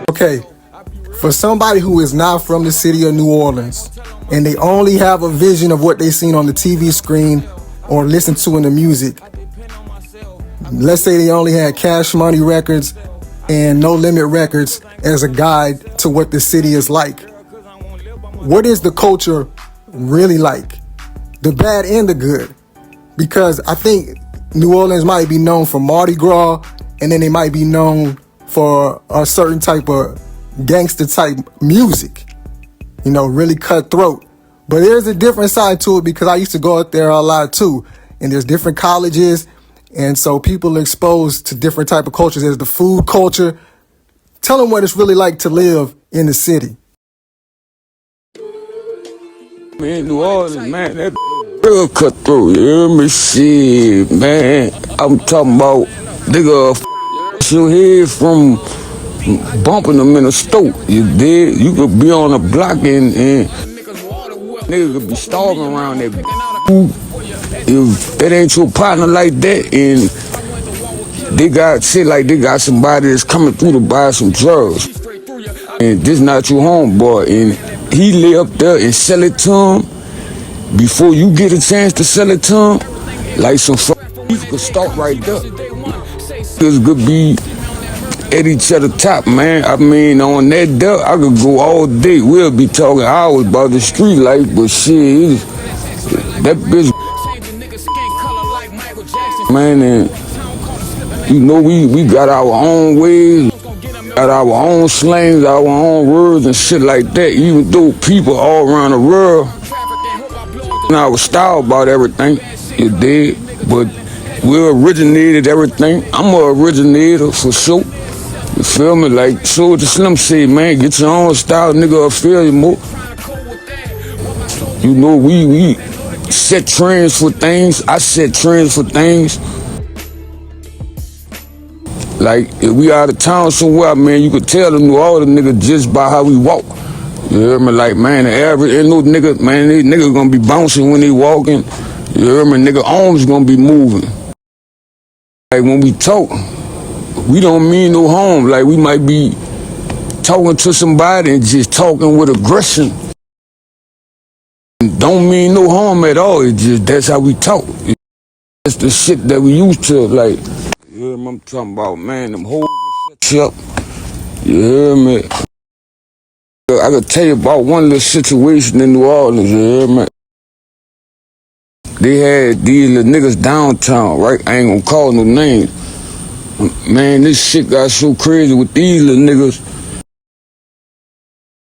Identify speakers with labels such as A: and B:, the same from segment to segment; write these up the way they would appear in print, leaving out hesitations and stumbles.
A: Okay, for somebody who is not from the city of New Orleans and they only have a vision of what they seen on the TV screen or listen to in the music, let's say they only had Cash Money Records and No Limit Records as a guide to what the city is like. What is the culture really like? The bad and the good. Because I think New Orleans might be known for Mardi Gras, and then they might be known for a certain type of gangster type music, really cutthroat. But there's a different side to it because I used to go out there a lot too. And there's different colleges. And so people are exposed to different type of cultures. There's the food culture. Tell them what it's really like to live in the city.
B: Man, New Orleans, man, that real cutthroat, you hear me? Shit, man, I'm talking about nigga your head from bumping them in the store. You did? You could be on a block and nigga could be starving around that. If that ain't your partner like that, and they got shit like they got somebody that's coming through to buy some drugs, and this not your homeboy, and he lay up there and sell it to him before you get a chance to sell it to him, like some you could start right there. This could be at each other top, man. I mean, on that there, I could go all day. We'll be talking hours about the street life, but shit, that bitch, man, and we got our own ways, got our own slangs, our own words and shit like that. Even though people all around the world, our style about everything, you dig? But we originated everything. I'm an originator for sure. You feel me? Like Soulja Slim said, man, get your own style, nigga, I'll feel you more. We set trends for things. I set trends for things. Like, if we out of town somewhere, man, you could tell the New Orleans nigga just by how we walk. You hear me? Like, man, the average, ain't no nigga, man, these niggas gonna be bouncing when they walking. You hear me? Nigga, arms gonna be moving. Like, when we talk, we don't mean no harm. Like, we might be talking to somebody and just talking with aggression. Don't mean no harm at all. It's just, that's how we talk. That's the shit that we used to, like. You hear me? I'm talking about, man, them hoes shut up. You hear me? I could tell you about one little situation in New Orleans, you hear me? They had these little niggas downtown, right? I ain't gonna call no names. Man, this shit got so crazy with these little niggas.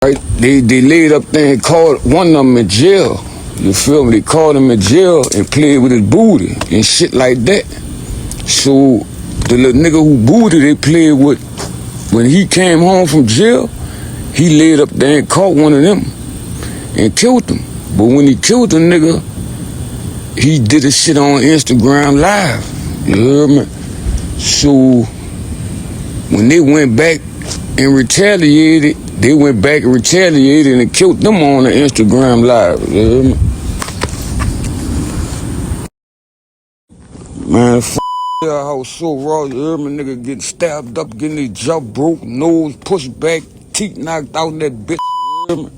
B: Right? They laid up there and called one of them in jail. You feel me? They called him in jail and played with his booty and shit like that. So the little nigga who booty they played with, when he came home from jail, he laid up there and caught one of them and killed him. But when he killed the nigga, he did a shit on Instagram Live. You heard me? So when they went back and retaliated, they went back and retaliated and killed them on the Instagram Live. You heard me? Man, that house so raw, you heard me? Nigga getting stabbed up, getting his jaw broke, nose pushed back, teeth knocked out in that bitch. You heard me?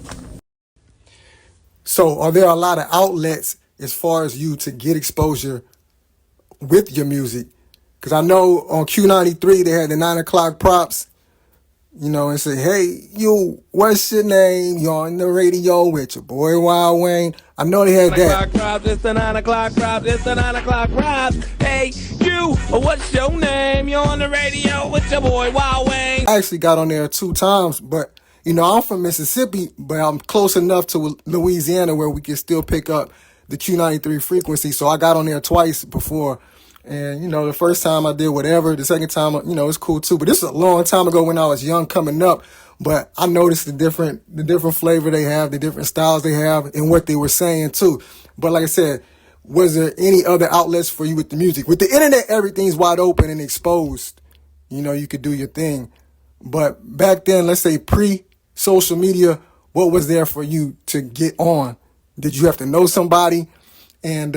A: So are there a lot of outlets as far as you to get exposure with your music? Because I know on Q93 they had the 9 o'clock props, and say, hey, you, what's your name? You're on the radio with your boy Wild Wayne. I know they had that.
C: It's the 9 o'clock props, it's the 9 o'clock props. Hey, you, what's your name? You're on the radio with your boy Wild Wayne.
A: I actually got on there 2 times, but I'm from Mississippi, but I'm close enough to Louisiana where we can still pick up the Q93 frequency. So I got on there twice before. And, the first time I did whatever. The second time, it's cool too. But this is a long time ago when I was young coming up. But I noticed the different flavor they have, the different styles they have, and what they were saying too. But like I said, was there any other outlets for you with the music? With the internet, everything's wide open and exposed. You could do your thing. But back then, let's say pre-social media, what was there for you to get on? Did you have to know somebody? And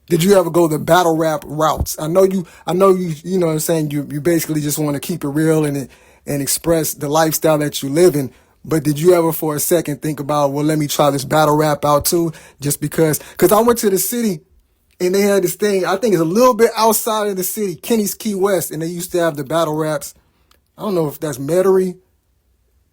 A: did you ever go the battle rap routes? I know you, you know what I'm saying? You basically just want to keep it real and express the lifestyle that you live in. But did you ever for a second think about, well, let me try this battle rap out too? Just because I went to the city and they had this thing, I think it's a little bit outside of the city, Kenny's Key West, and they used to have the battle raps. I don't know if that's Metairie.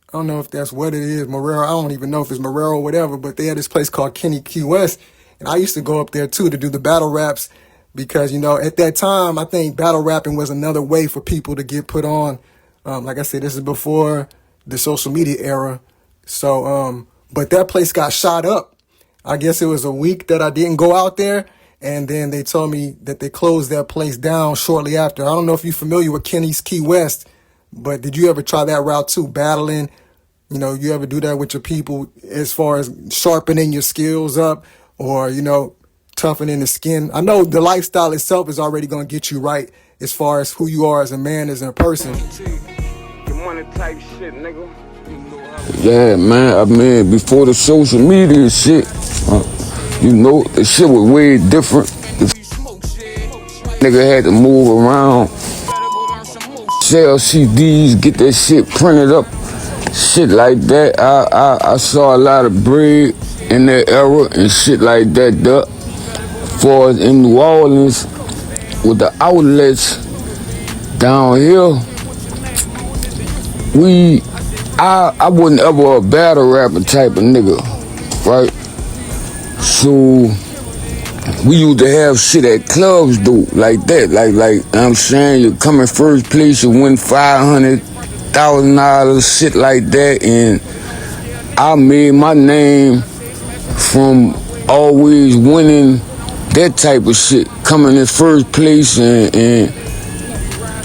A: I don't know if that's what it is, Marrero. I don't even know if it's Marrero or whatever, but they had this place called Kenny Key West. And I used to go up there too to do the battle raps because, you know, at that time, I think battle rapping was another way for people to get put on. Like I said, this is before the social media era. So, but that place got shot up. I guess it was a week that I didn't go out there. And then they told me that they closed that place down shortly after. I don't know if you're familiar with Kenny's Key West, but did you ever try that route too, battling? You know, you ever do that with your people as far as sharpening your skills up or, you know, toughening the skin? I know the lifestyle itself is already going to get you right as far as who you are as a man, as a person.
B: Yeah, man, I mean, before the social media shit, you know, the shit was way different. The nigga had to move around, sell CDs, get that shit printed up. Shit like that, I saw a lot of bread in that era and shit like that. As far as in New Orleans, with the outlets down here, I wasn't ever a battle rapper type of nigga, right? So we used to have shit at clubs, though, like that. Like I'm saying, you come in first place, you win $500,000, shit like that, and I made my name from always winning that type of shit, coming in first place, and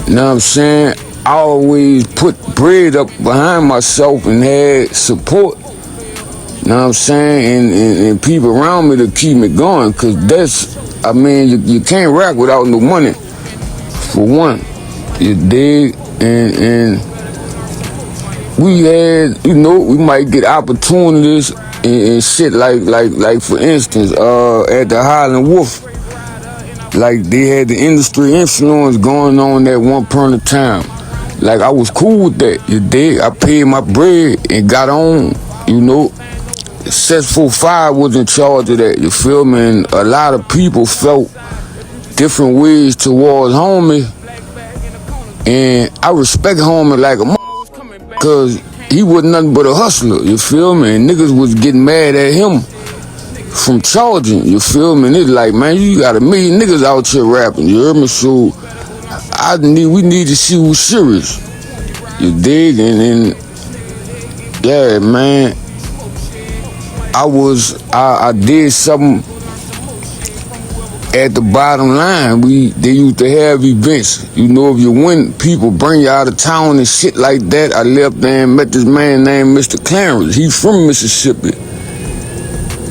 B: you know what I'm saying? I always put bread up behind myself and had support, you know what I'm saying, and people around me to keep me going, cause that's, I mean, you can't rap without no money, for one, you dig, and we had, you know, we might get opportunities and shit like for instance, at the Highland Wolf, like they had the industry influence going on at one point in time. Like I was cool with that, you dig? I paid my bread and got on, you know. Successful 5 was in charge of that, you feel me? And a lot of people felt different ways towards homie, and I respect homie like a cause he wasn't nothing but a hustler, you feel me? And niggas was getting mad at him from charging, you feel me? And it's like, man, you got 1 million niggas out here rapping, you heard me? So we need to see who's serious, you dig? And yeah, man, I did something at the bottom line. They used to have events, you know, if you win, people bring you out of town and shit like that. I left there and met this man named Mr. Clarence. He's from Mississippi.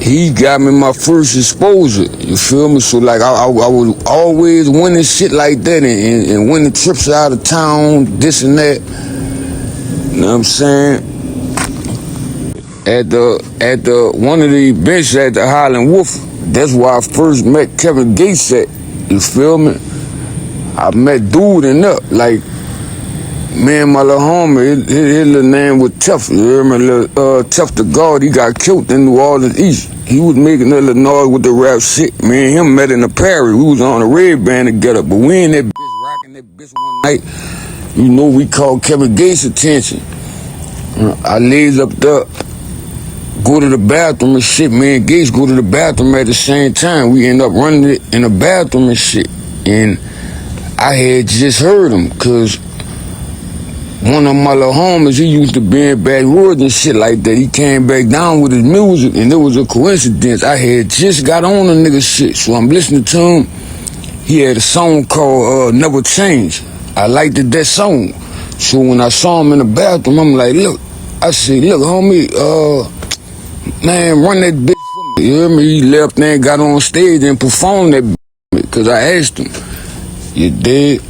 B: He got me my first exposure, you feel me? So like I was always winning shit like that and winning trips out of town, this and that, you know what I'm saying? At the one of the events at the Highland Wolf, that's where I first met Kevin Gates at, you feel me? I met dude in up, like, me and my little homie, his little name was Tough, you hear me? Tough the God, he got killed in New Orleans East. He was making a little noise with the rap shit. Me and him met in the Paris. We was on a red band together, but we in that bitch rocking that bitch one night. You know, we called Kevin Gates' attention. I lays up there, go to the bathroom and shit. Me and Gates go to the bathroom at the same time. We end up running it in the bathroom and shit. And I had just heard him, cause one of my little homies, he used to be in Baton Rouge and shit like that. He came back down with his music, and it was a coincidence. I had just got on a nigga shit, so I'm listening to him. He had a song called Never Change. I liked that song. So when I saw him in the bathroom, I'm like, look, I said, look, homie, man, run that bitch for me. You hear me? He left there and got on stage and performed that bitch, because I asked him, you dig?